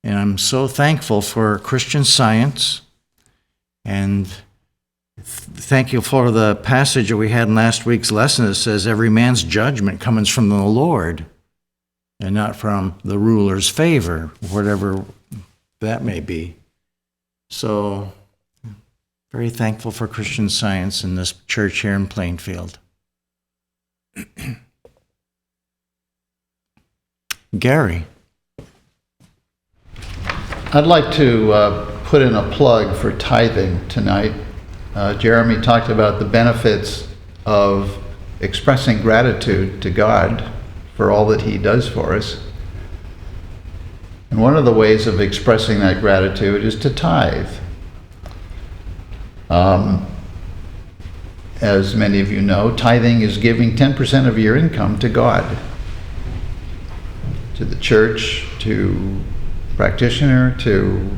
And I'm so thankful for Christian Science. And thank you for the passage that we had in last week's lesson that says every man's judgment comes from the Lord and not from the ruler's favor, whatever that may be. So, very thankful for Christian Science in this church here in Plainfield. Gary. I'd like to put in a plug for tithing tonight. Jeremy talked about the benefits of expressing gratitude to God for all that He does for us. And one of the ways of expressing that gratitude is to tithe. As many of you know, tithing is giving 10% of your income to God, to the church, to practitioner, to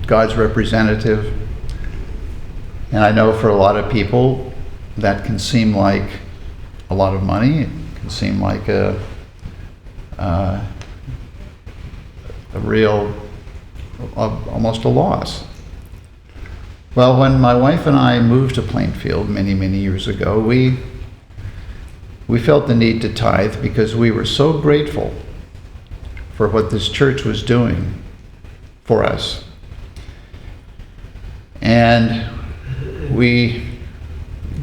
God's representative. And I know for a lot of people that can seem like a lot of money. It can seem like a real, almost a loss. Well, when my wife and I moved to Plainfield many, many years ago, we felt the need to tithe because we were so grateful for what this church was doing for us. And we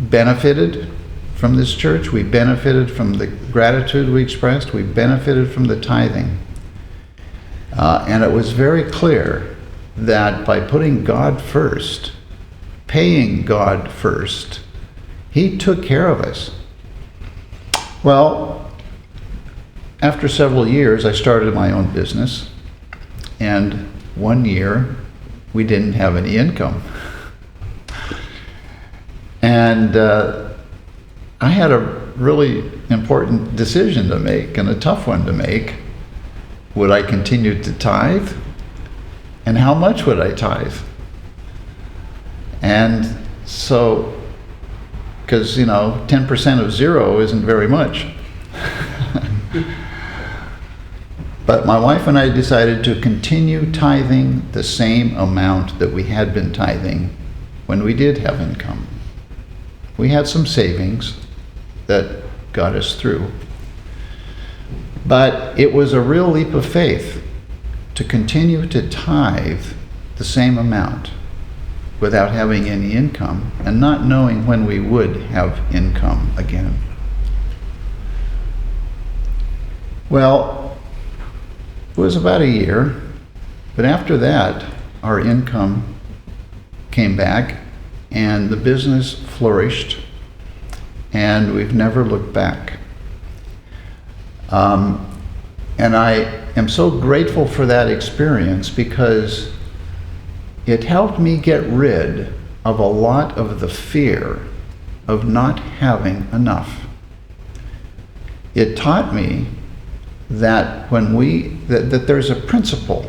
benefited from this church. We benefited from the gratitude we expressed. We benefited from the tithing. And it was very clear that by putting God first, paying God first, He took care of us. Well, after several years, I started my own business, and one year we didn't have any income. And I had a really important decision to make, and a tough one to make. Would I continue to tithe? And how much would I tithe? And so, because, 10% of zero isn't very much. But my wife and I decided to continue tithing the same amount that we had been tithing when we did have income. We had some savings that got us through. But it was a real leap of faith to continue to tithe the same amount without having any income and not knowing when we would have income again. Well, it was about a year, but after that, our income came back and the business flourished, and we've never looked back. And I am so grateful for that experience because it helped me get rid of a lot of the fear of not having enough. It taught me that that there's a principle.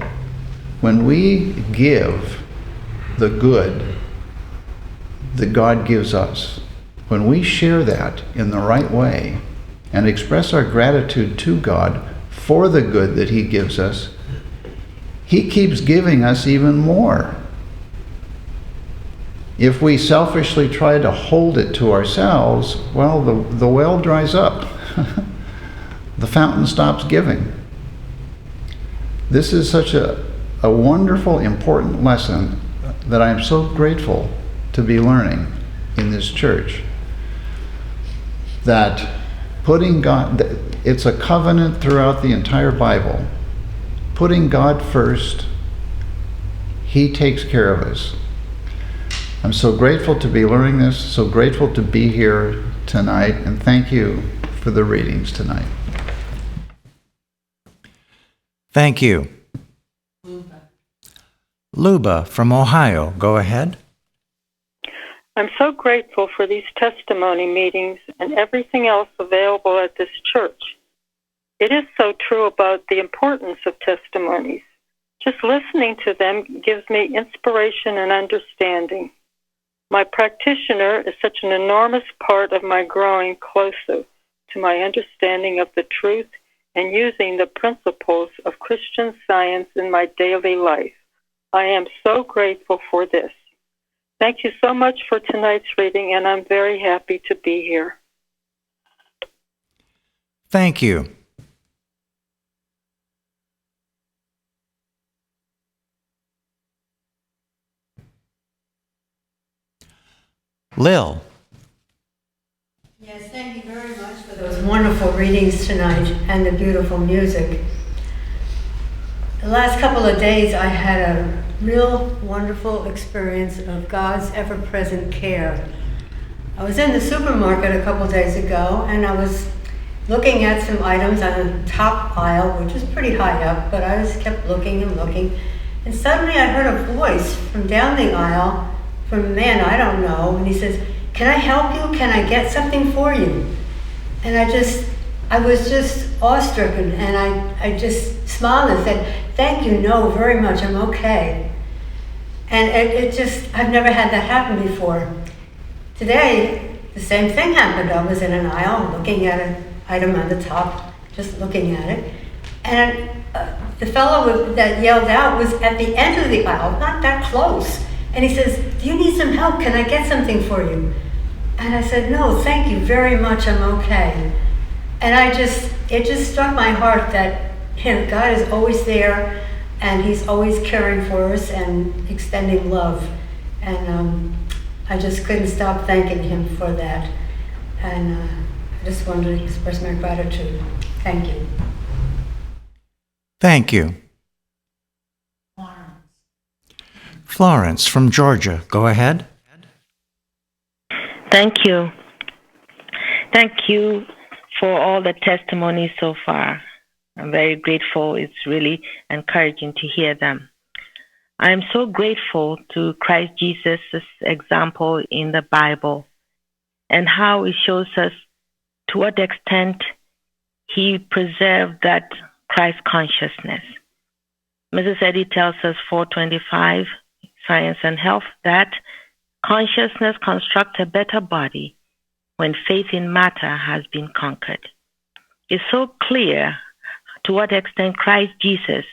When we give the good that God gives us, when we share that in the right way and express our gratitude to God for the good that He gives us, He keeps giving us even more. If we selfishly try to hold it to ourselves, well, the well dries up. The fountain stops giving. This is such a wonderful, important lesson that I am so grateful to be learning in this church. That putting God, it's a covenant throughout the entire Bible. Putting God first, He takes care of us. I'm so grateful to be learning this, so grateful to be here tonight, and thank you for the readings tonight. Thank you. Luba from Ohio, go ahead. I'm so grateful for these testimony meetings and everything else available at this church. It is so true about the importance of testimonies. Just listening to them gives me inspiration and understanding. My practitioner is such an enormous part of my growing closer to my understanding of the truth and using the principles of Christian Science in my daily life. I am so grateful for this. Thank you so much for tonight's reading, and I'm very happy to be here. Thank you. Lil. Yes, thank you very much for those wonderful readings tonight and the beautiful music. The last couple of days I had a real wonderful experience of God's ever-present care. I was in the supermarket a couple days ago and I was looking at some items on the top aisle, which was pretty high up, but I just kept looking and looking. And suddenly I heard a voice from down the aisle from a man I don't know, and he says, "Can I help you? Can I get something for you?" And I was just awestricken, and I just smiled and said, "Thank you, no, very much, I'm okay." And I've never had that happen before. Today, the same thing happened. I was in an aisle looking at an item on the top, just looking at it, and the fellow that yelled out was at the end of the aisle, not that close. And he says, "Do you need some help? Can I get something for you?" And I said, "No, thank you very much, I'm okay." And it just struck my heart that God is always there, and He's always caring for us and extending love. And I just couldn't stop thanking Him for that. And I just wanted to express my gratitude. Thank you. Thank you. Florence from Georgia, go ahead. Thank you. Thank you for all the testimonies so far. I'm very grateful. It's really encouraging to hear them. I'm so grateful to Christ Jesus' example in the Bible and how it shows us to what extent He preserved that Christ consciousness. Mrs. Eddy tells us 425, Science and Health, that consciousness constructs a better body when faith in matter has been conquered. It's so clear to what extent Christ Jesus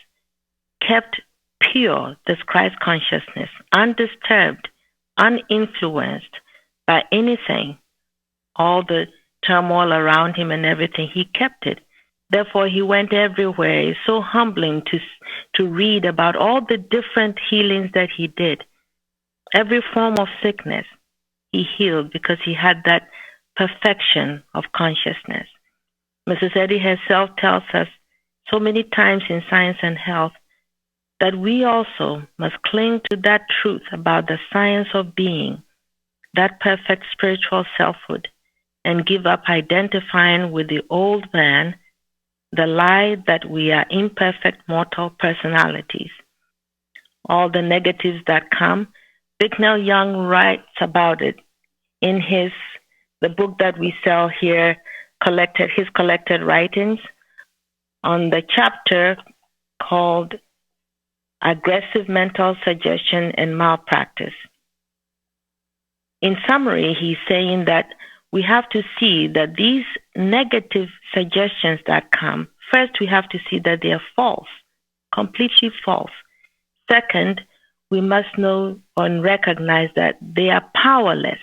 kept pure this Christ consciousness, undisturbed, uninfluenced by anything, all the turmoil around him and everything. He kept it. Therefore, he went everywhere. It's so humbling to read about all the different healings that he did. Every form of sickness he healed because he had that perfection of consciousness. Mrs. Eddy herself tells us so many times in Science and Health that we also must cling to that truth about the science of being, that perfect spiritual selfhood, and give up identifying with the old man, the lie that we are imperfect mortal personalities. All the negatives that come, Bicknell Young writes about it in the book that we sell here, his collected writings, on the chapter called Aggressive Mental Suggestion and Malpractice. In summary, he's saying that we have to see that these negative suggestions that come, first we have to see that they are false, completely false. Second, we must know and recognize that they are powerless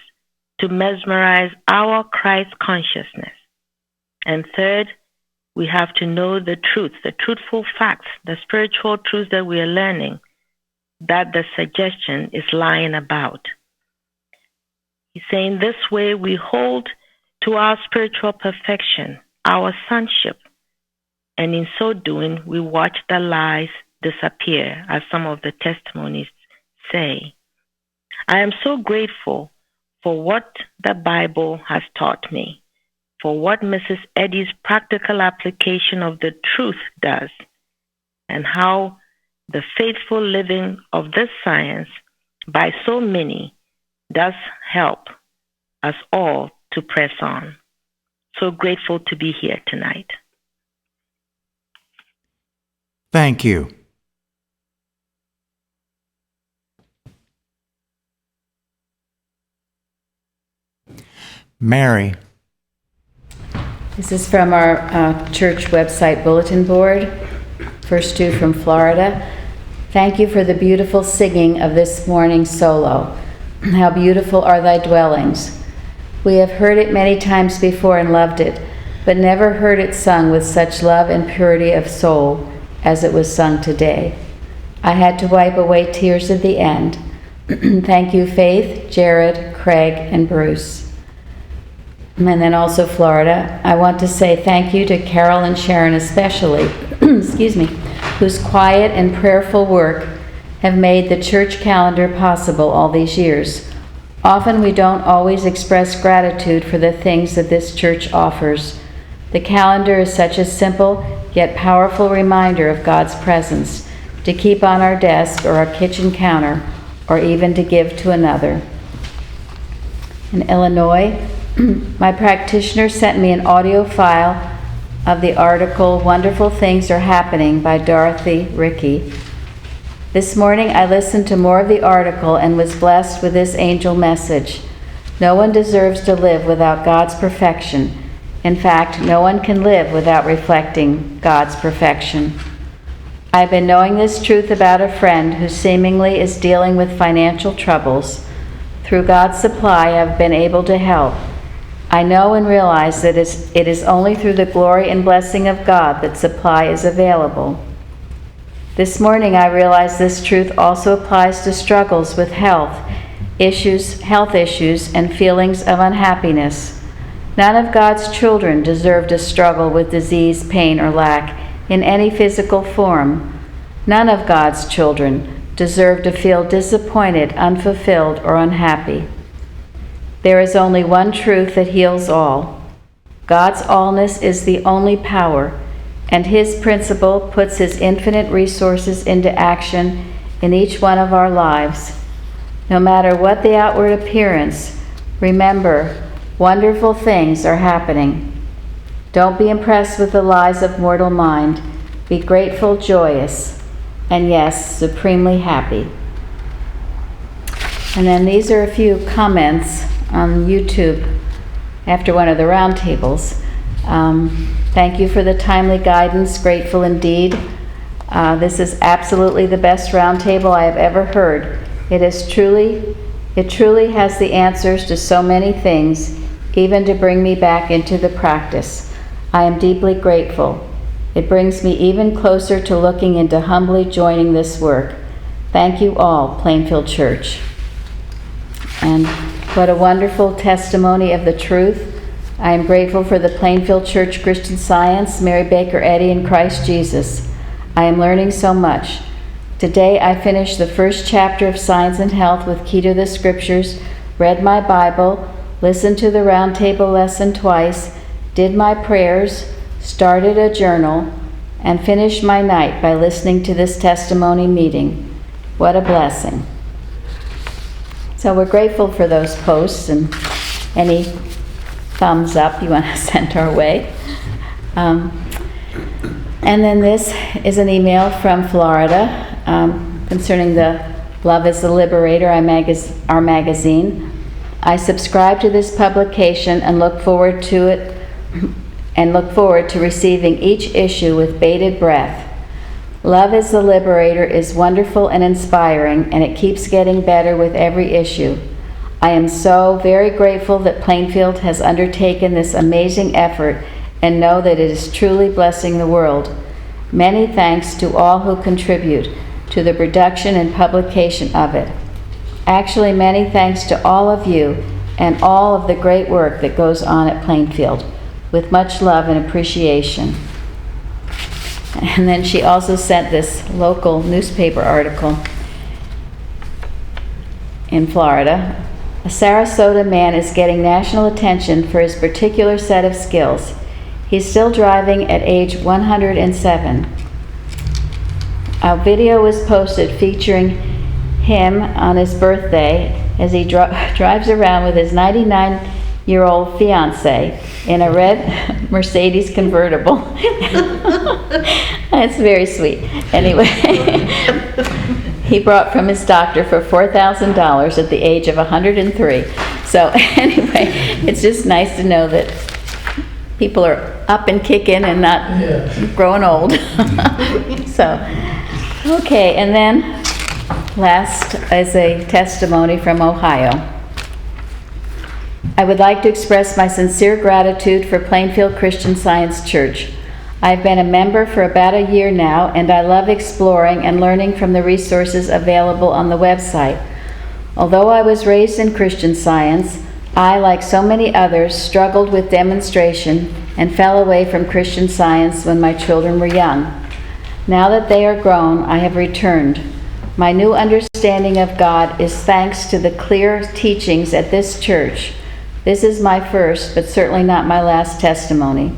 to mesmerize our Christ consciousness. And third, we have to know the truth, the truthful facts, the spiritual truths that we are learning, that the suggestion is lying about. He's saying this way we hold to our spiritual perfection, our sonship, and in so doing, we watch the lies disappear, as some of the testimonies say. I am so grateful for what the Bible has taught me, for what Mrs. Eddy's practical application of the truth does, and how the faithful living of this science by so many does help us all to press on. So grateful to be here tonight. Thank you. Mary. This is from our church website bulletin board. First two from Florida. Thank you for the beautiful singing of this morning's solo. How beautiful are thy dwellings. We have heard it many times before and loved it, but never heard it sung with such love and purity of soul as it was sung today. I had to wipe away tears at the end. Thank you, Faith, Jared, Craig, and Bruce. And then also Florida. I want to say thank you to Carol and Sharon especially, excuse me, whose quiet and prayerful work have made the church calendar possible all these years. Often we don't always express gratitude for the things that this church offers. The calendar is such a simple yet powerful reminder of God's presence to keep on our desk or our kitchen counter, or even to give to another. In Illinois, my practitioner sent me an audio file of the article Wonderful Things Are Happening by Dorothy Rickey. This morning I listened to more of the article and was blessed with this angel message. No one deserves to live without God's perfection. In fact, no one can live without reflecting God's perfection. I've been knowing this truth about a friend who seemingly is dealing with financial troubles. Through God's supply, I've been able to help. I know and realize that it is only through the glory and blessing of God that supply is available. This morning I realized this truth also applies to struggles with health issues, and feelings of unhappiness. None of God's children deserve to struggle with disease, pain, or lack in any physical form. None of God's children deserve to feel disappointed, unfulfilled, or unhappy. There is only one truth that heals all. God's allness is the only power, and His principle puts His infinite resources into action in each one of our lives. No matter what the outward appearance, remember, wonderful things are happening. Don't be impressed with the lies of mortal mind. Be grateful, joyous, and yes, supremely happy. And then these are a few comments on YouTube after one of the roundtables. Thank you for the timely guidance, grateful indeed. This is absolutely the best roundtable I have ever heard. It truly has the answers to so many things, even to bring me back into the practice. I am deeply grateful. It brings me even closer to looking into humbly joining this work. Thank you all, Plainfield Church. And what a wonderful testimony of the truth. I am grateful for the Plainfield Church Christian Science, Mary Baker Eddy, and Christ Jesus. I am learning so much. Today I finished the first chapter of Science and Health with Key to the Scriptures, read my Bible, listened to the roundtable lesson twice, did my prayers, started a journal, and finished my night by listening to this testimony meeting. What a blessing. So we're grateful for those posts and any thumbs up you want to send our way. And then this is an email from Florida concerning the Love is the Liberator, our magazine. I subscribe to this publication and look forward to receiving each issue with bated breath. Love is the Liberator is wonderful and inspiring, and it keeps getting better with every issue. I am so very grateful that Plainfield has undertaken this amazing effort and know that it is truly blessing the world. Many thanks to all who contribute to the production and publication of it. Actually, many thanks to all of you and all of the great work that goes on at Plainfield. With much love and appreciation. And then she also sent this local newspaper article in Florida. A Sarasota man is getting national attention for his particular set of skills. He's still driving at age 107. A video was posted featuring him on his birthday as he drives around with his 99-year-old fiance in a red Mercedes convertible. That's very sweet. Anyway, he brought from his doctor for $4,000 at the age of 103. So anyway, it's just nice to know that people are up and kicking and not growing old. So, okay, and then last is a testimony from Ohio. I would like to express my sincere gratitude for Plainfield Christian Science Church. I've been a member for about a year now, and I love exploring and learning from the resources available on the website. Although I was raised in Christian Science, I, like so many others, struggled with demonstration and fell away from Christian Science when my children were young. Now that they are grown, I have returned. My new understanding of God is thanks to the clear teachings at this church. This is my first, but certainly not my last testimony.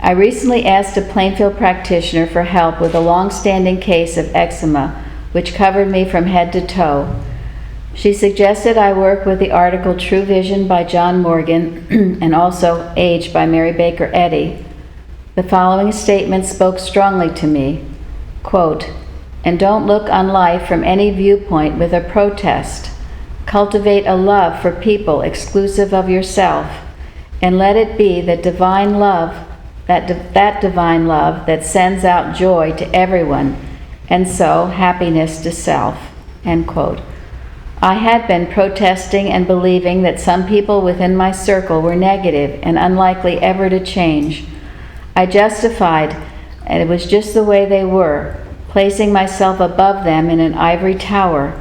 I recently asked a Plainfield practitioner for help with a long-standing case of eczema, which covered me from head to toe. She suggested I work with the article True Vision by John Morgan and also Age by Mary Baker Eddy. The following statement spoke strongly to me. Quote, "And don't look on life from any viewpoint with a protest. Cultivate a love for people exclusive of yourself, and let it be that divine love, that divine love that sends out joy to everyone, and so happiness to self." End quote. I had been protesting and believing that some people within my circle were negative and unlikely ever to change. I justified, and it was just the way they were, placing myself above them in an ivory tower.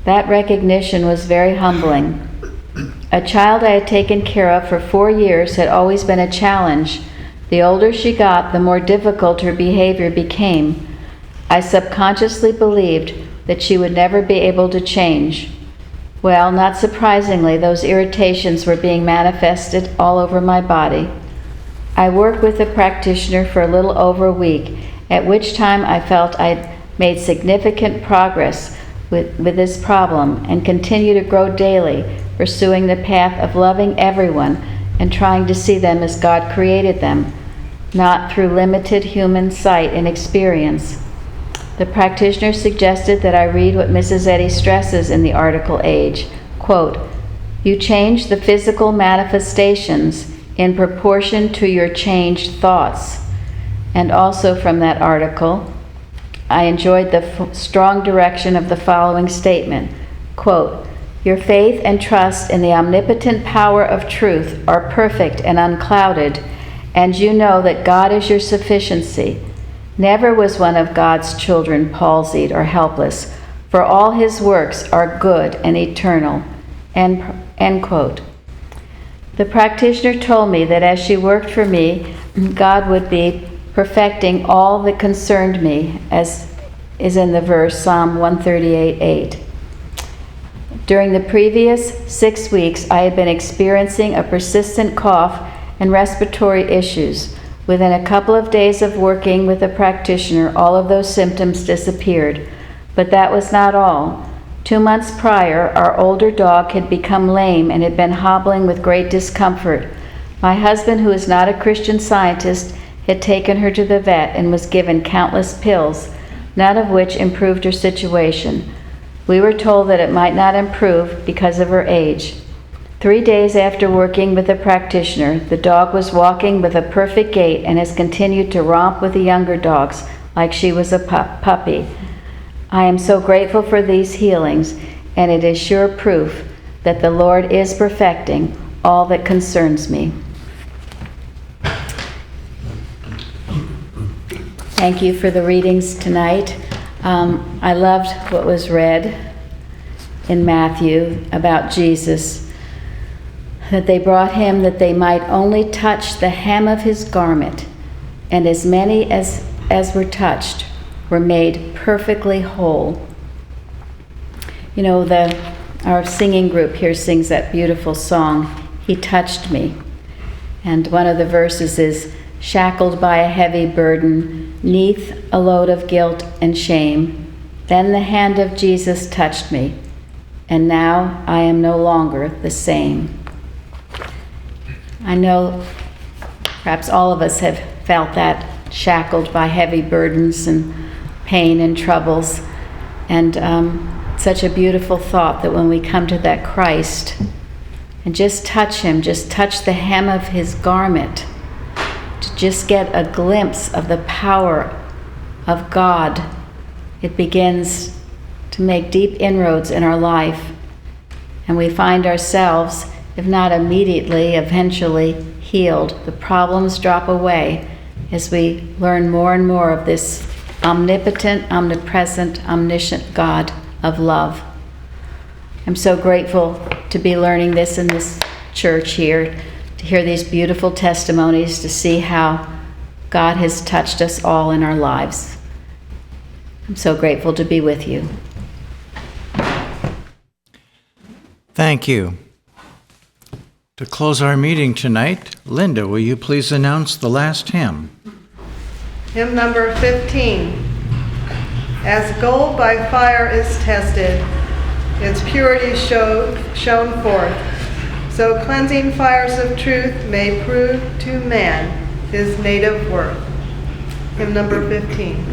That recognition was very humbling. A child I had taken care of for 4 years had always been a challenge. The older she got, the more difficult her behavior became. I subconsciously believed that she would never be able to change. Well, not surprisingly, those irritations were being manifested all over my body. I worked with the practitioner for a little over a week, at which time I felt I'd made significant progress with this problem and continue to grow daily, pursuing the path of loving everyone and trying to see them as God created them, not through limited human sight and experience. The practitioner suggested that I read what Mrs. Eddy stresses in the article Age. Quote, "You change the physical manifestations, in proportion to your changed thoughts. And also from that article, I enjoyed the strong direction of the following statement, quote, "Your faith and trust in the omnipotent power of truth are perfect and unclouded, and you know that God is your sufficiency. Never was one of God's children palsied or helpless, for all his works are good and eternal." End quote. The practitioner told me that as she worked for me, God would be perfecting all that concerned me, as is in the verse Psalm 138:8. During the previous 6 weeks, I had been experiencing a persistent cough and respiratory issues. Within a couple of days of working with the practitioner, all of those symptoms disappeared. But that was not all. 2 months prior, our older dog had become lame and had been hobbling with great discomfort. My husband, who is not a Christian Scientist, had taken her to the vet and was given countless pills, none of which improved her situation. We were told that it might not improve because of her age. 3 days after working with the practitioner, the dog was walking with a perfect gait and has continued to romp with the younger dogs like she was a puppy. I am so grateful for these healings, and it is sure proof that the Lord is perfecting all that concerns me. Thank you for the readings tonight. I loved what was read in Matthew about Jesus, that they brought him that they might only touch the hem of his garment, and as many as were touched were made perfectly whole. You know, our singing group here sings that beautiful song, "He Touched Me." And one of the verses is, "Shackled by a heavy burden, 'neath a load of guilt and shame, then the hand of Jesus touched me, and now I am no longer the same." I know perhaps all of us have felt that, shackled by heavy burdens and pain and troubles. And such a beautiful thought that when we come to that Christ and just touch him, just touch the hem of his garment, to just get a glimpse of the power of God, it begins to make deep inroads in our life. And we find ourselves, if not immediately, eventually healed. The problems drop away as we learn more and more of this omnipotent, omnipresent, omniscient God of love. I'm so grateful to be learning this in this church here, to hear these beautiful testimonies, to see how God has touched us all in our lives. I'm so grateful to be with you. Thank you. To close our meeting tonight, Linda, will you please announce the last hymn? Hymn number 15. As gold by fire is tested, its purity shown forth, so cleansing fires of truth may prove to man his native worth. Hymn number 15.